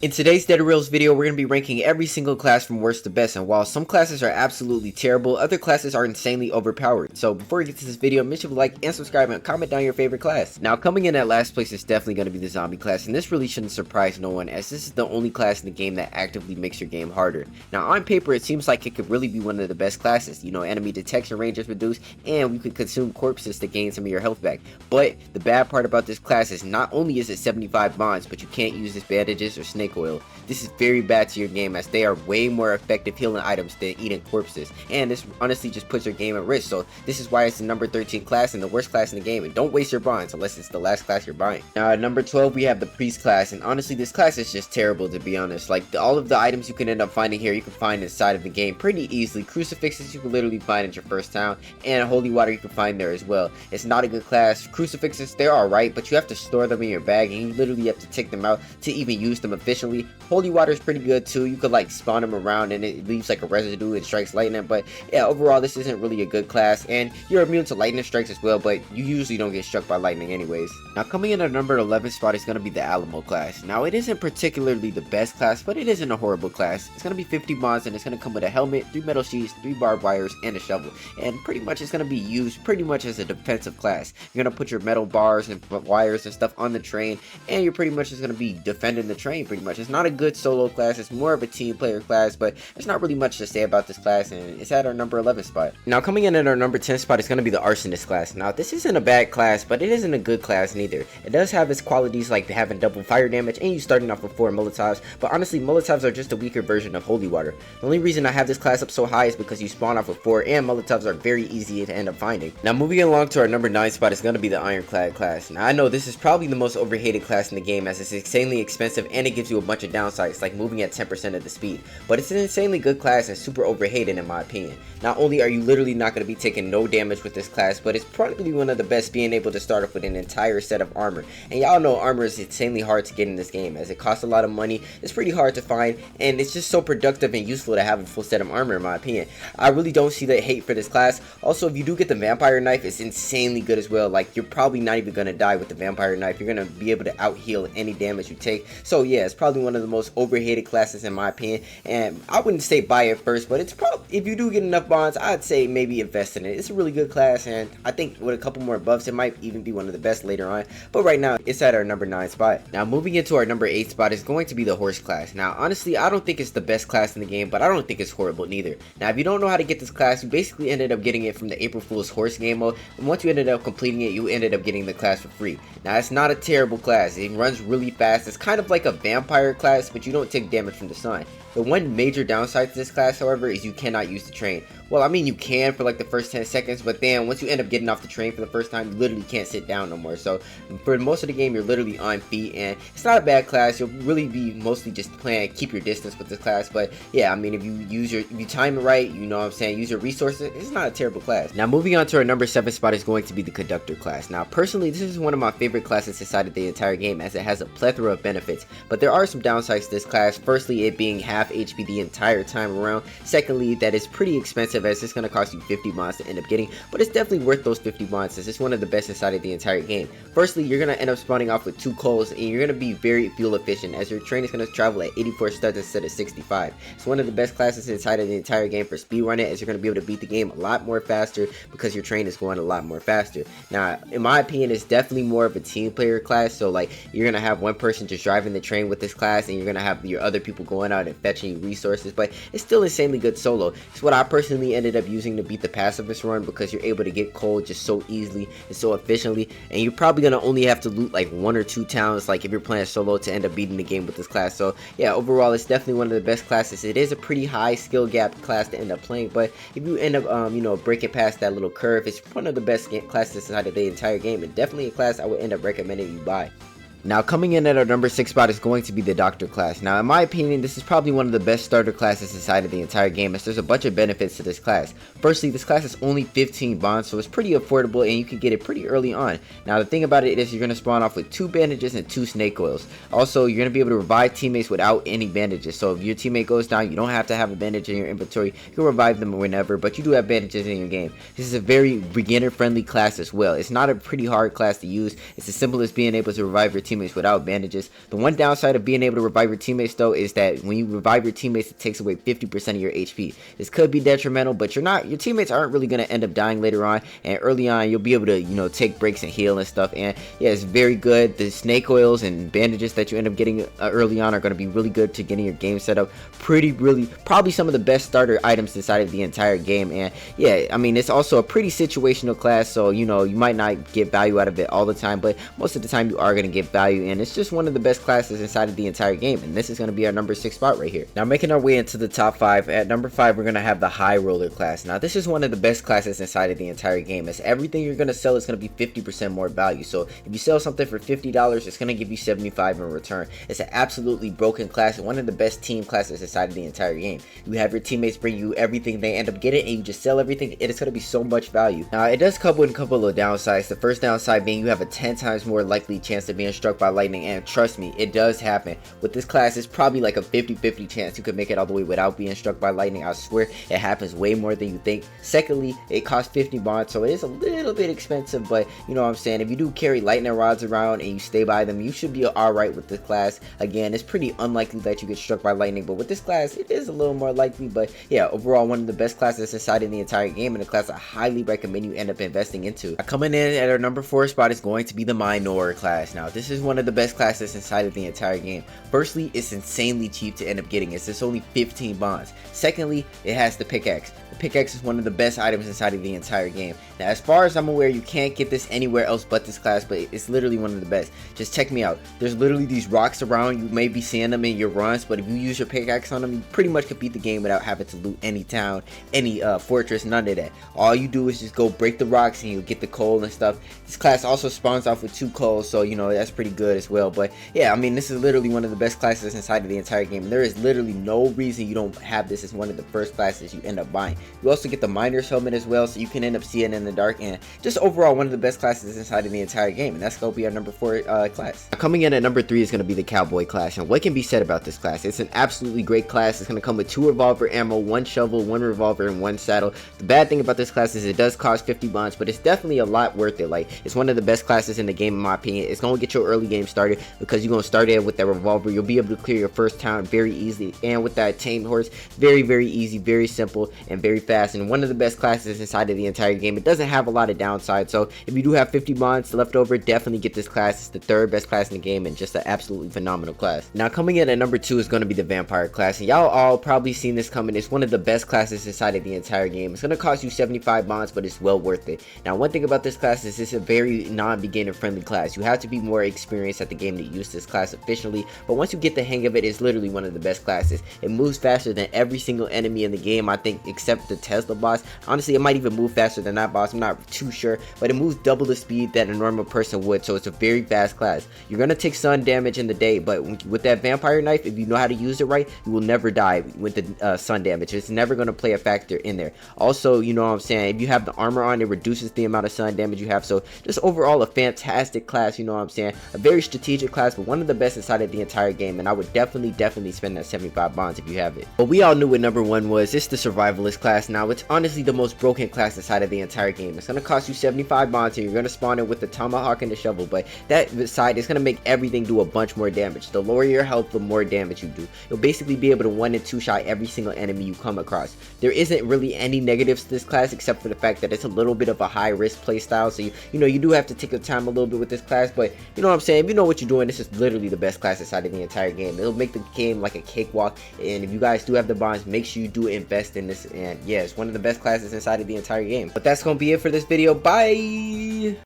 In today's Dead or Reals video, we're going to be ranking every single class from worst to best, and while some classes are absolutely terrible, other classes are insanely overpowered. So before we get to this video, make sure to like and subscribe and comment down your favorite class. Now coming in at last place is definitely going to be the zombie class, and this really shouldn't surprise no one, as this is the only class in the game that actively makes your game harder. Now on paper, it seems like it could really be one of the best classes. You know, enemy detection range is reduced, and we could consume corpses to gain some of your health back. But the bad part about this class is not only is it 75 bonds, but you can't use this bandages or snake oil. This is very bad to your game, as they are way more effective healing items than eating corpses, and this honestly just puts your game at risk. So this is why it's the number 13 class and the worst class in the game, and don't waste your bonds unless it's the last class you're buying. Now at number 12 we have the priest class, and honestly this class is just terrible, to be honest. Like all of the items you can end up finding here you can find inside of the game pretty easily. Crucifixes you can literally find in your first town, and holy water you can find there as well. It's not a good class. Crucifixes, they're alright, but you have to store them in your bag, and you literally have to take them out to even use them efficiently. Holy water is pretty good too. You could like spawn them around and it leaves like a residue and strikes lightning, but yeah, overall this isn't really a good class, and you're immune to lightning strikes as well, but you usually don't get struck by lightning anyways. Now coming in at number 11 spot is going to be the Alamo class. Now it isn't particularly the best class, but it isn't a horrible class. It's going to be 50 bonds, and it's going to come with a helmet, 3 metal sheets, 3 barbed wires, and a shovel, and pretty much it's going to be used pretty much as a defensive class. You're going to put your metal bars and wires and stuff on the train, and you're pretty much just going to be defending the train pretty much. It's not a good solo class, it's more of a team player class, but there's not really much to say about this class, and it's at our number 11 spot. Now coming in at our number 10 spot is going to be the Arsonist class. Now this isn't a bad class, but it isn't a good class neither. It does have its qualities like having double fire damage and you starting off with 4 Molotovs, but honestly Molotovs are just a weaker version of holy water. The only reason I have this class up so high is because you spawn off with 4, and Molotovs are very easy to end up finding. Now moving along to our number 9 spot is going to be the Ironclad class. Now I know this is probably the most overhated class in the game, as it's insanely expensive and it gives you a bunch of downsides like moving at 10% of the speed, but it's an insanely good class and super overhated in my opinion. Not only are you literally not going to be taking no damage with this class, but it's probably one of the best, being able to start off with an entire set of armor. And y'all know armor is insanely hard to get in this game, as it costs a lot of money, it's pretty hard to find, and it's just so productive and useful to have a full set of armor in my opinion. I really don't see the hate for this class. Also, if you do get the vampire knife, it's insanely good as well. Like you're probably not even going to die with the vampire knife. You're going to be able to out heal any damage you take. So yeah, it's probably one of the most overhated classes in my opinion, and I wouldn't say buy it first, but it's probably, if you do get enough bonds, I'd say maybe invest in it. It's a really good class, and I think with a couple more buffs it might even be one of the best later on, but right now it's at our number 9 spot. Now moving into our number 8 spot is going to be the horse class. Now honestly I don't think it's the best class in the game, but I don't think it's horrible neither. Now if you don't know how to get this class, you basically ended up getting it from the April Fool's horse game mode, and once you ended up completing it you ended up getting the class for free. Now it's not a terrible class, it runs really fast, it's kind of like a vampire class, but you don't take damage from the sun. The one major downside to this class, however, is you cannot use the train. Well, I mean you can for like the first 10 seconds, but then once you end up getting off the train for the first time, you literally can't sit down no more. So for most of the game, you're literally on feet, and it's not a bad class. You'll really be mostly just playing keep your distance with this class. But yeah, I mean if you time it right, you know what I'm saying, use your resources, it's not a terrible class. Now moving on to our number 7 spot is going to be the Conductor class. Now personally, this is one of my favorite classes inside of the entire game, as it has a plethora of benefits, but there are some downsides to this class. Firstly, it being half HP the entire time around. Secondly, that is pretty expensive, as it's going to cost you 50 bonds to end up getting, but it's definitely worth those 50 bonds, as it's one of the best inside of the entire game. Firstly, you're going to end up spawning off with 2 coals, and you're going to be very fuel efficient, as your train is going to travel at 84 studs instead of 65. It's one of the best classes inside of the entire game for speedrunning, as you're going to be able to beat the game a lot more faster because your train is going a lot more faster. Now in my opinion, it's definitely more of a team player class, so like you're going to have one person just driving the train with this class, and you're going to have your other people going out and fetching you resources, but it's still insanely good solo. It's what I personally ended up using to beat the pacifist run, because you're able to get coal just so easily and so efficiently, and you're probably gonna only have to loot like 1 or 2 towns like if you're playing solo to end up beating the game with this class. So yeah, overall it's definitely one of the best classes. It is a pretty high skill gap class to end up playing, but if you end up you know, breaking past that little curve, it's one of the best classes inside of the entire game, and definitely a class I would end up recommending you buy. Now coming in at our number 6 spot is going to be the Doctor class. Now in my opinion, this is probably one of the best starter classes inside of the entire game, as there's a bunch of benefits to this class. Firstly, this class is only 15 bonds, so it's pretty affordable and you can get it pretty early on. Now the thing about it is you're going to spawn off with 2 bandages and 2 snake oils. Also, you're going to be able to revive teammates without any bandages, so if your teammate goes down, you don't have to have a bandage in your inventory. You can revive them whenever, but you do have bandages in your game. This is a very beginner friendly class as well. It's not a pretty hard class to use. It's as simple as being able to revive your teammates without bandages. The one downside of being able to revive your teammates though is that when you revive your teammates, it takes away 50% of your HP. This could be detrimental, but your teammates aren't really going to end up dying later on, and early on you'll be able to, you know, take breaks and heal and stuff. And yeah, it's very good. The snake oils and bandages that you end up getting early on are going to be really good to getting your game set up. Probably some of the best starter items inside of the entire game. And yeah, I mean, it's also a pretty situational class, so you know, you might not get value out of it all the time, but most of the time you are going to get value, and it's just one of the best classes inside of the entire game. And this is going to be our number 6 spot right here. Now, making our way into the top 5, at number 5 we're going to have the high roller class. Now this is one of the best classes inside of the entire game, as everything you're going to sell is going to be 50% more value. So if you sell something for $50, it's going to give you 75 in return. It's an absolutely broken class and one of the best team classes inside of the entire game. You have your teammates bring you everything they end up getting, and you just sell everything. It is going to be so much value. Now it does come with a couple of downsides. The first downside being you have a 10 times more likely chance of being struck by lightning, and trust me, it does happen. With this class, it's probably like a 50-50 chance you could make it all the way without being struck by lightning. I swear it happens way more than you think. Secondly, it costs 50 bonds, so it is a little bit expensive, but you know what I'm saying, if you do carry lightning rods around and you stay by them, you should be alright with this class. Again, it's pretty unlikely that you get struck by lightning, but with this class it is a little more likely. But yeah, overall one of the best classes inside in the entire game, and a class I highly recommend you end up investing into. Coming in at our number 4 spot is going to be the Minotaur class. Now this is one of the best classes inside of the entire game. Firstly, it's insanely cheap to end up getting. It's only 15 bonds. Secondly, it has the pickaxe. The pickaxe is one of the best items inside of the entire game. Now as far as I'm aware, you can't get this anywhere else but this class, but it's literally one of the best. Just check me out. There's literally these rocks around. You may be seeing them in your runs, but if you use your pickaxe on them, you pretty much can beat the game without having to loot any town, any fortress, none of that. All you do is just go break the rocks and you'll get the coal and stuff. This class also spawns off with 2 coal, so you know that's pretty good as well. But yeah, I mean, this is literally one of the best classes inside of the entire game, and there is literally no reason you don't have this as one of the first classes you end up buying. You also get the miner's helmet as well, so you can end up seeing in the dark, and just overall one of the best classes inside of the entire game. And that's going to be our number 4 class. Now, coming in at number 3 is going to be the cowboy class. And what can be said about this class? It's an absolutely great class. It's going to come with 2 revolver ammo, 1 shovel, 1 revolver, and 1 saddle. The bad thing about this class is it does cost 50 bonds, but it's definitely a lot worth it. Like, it's one of the best classes in the game in my opinion. It's going to get your early game started because you're going to start in with that revolver. You'll be able to clear your first town very easily, and with that tamed horse, very easy, very simple, and very fast, and one of the best classes inside of the entire game. It doesn't have a lot of downsides, so if you do have 50 bonds left over, definitely get this class. It's the 3rd best class in the game and just an absolutely phenomenal class. Now coming in at number 2 is going to be the vampire class, and y'all all probably seen this coming. It's one of the best classes inside of the entire game. It's going to cost you 75 bonds, but it's well worth it. Now one thing about this class is it's a very non-beginner friendly class. You have to be more experienced at the game to use this class efficiently, but once you get the hang of it, it's literally one of the best classes. It moves faster than every single enemy in the game, I think, except the Tesla boss. Honestly, it might even move faster than that boss, I'm not too sure, but it moves double the speed that a normal person would, so it's a very fast class. You're gonna take sun damage in the day, but with that vampire knife, if you know how to use it right, you will never die with the sun damage. It's never gonna play a factor in there. Also, you know what I'm saying, if you have the armor on, it reduces the amount of sun damage you have. So just overall a fantastic class, you know what I'm saying, a very strategic class, but one of the best inside of the entire game, and I would definitely spend that 75 bonds if you have it. But we all knew what number 1 was. It's the survivalist class. Now it's honestly the most broken class inside of the entire game. It's gonna cost you 75 bonds, and you're gonna spawn it with the tomahawk and the shovel, but that side is gonna make everything do a bunch more damage. The lower your health, the more damage you do. You'll basically be able to 1 and 2 shot every single enemy you come across. There isn't really any negatives to this class except for the fact that it's a little bit of a high risk playstyle, so you know you do have to take your time a little bit with this class, but you know what I'm saying, if you know what you're doing, this is literally the best class inside of the entire game. It'll make the game like a cakewalk, and if you guys do have the bonds, make sure you do invest in this, and yeah, it's one of the best classes inside of the entire game. But that's gonna be it for this video. Bye.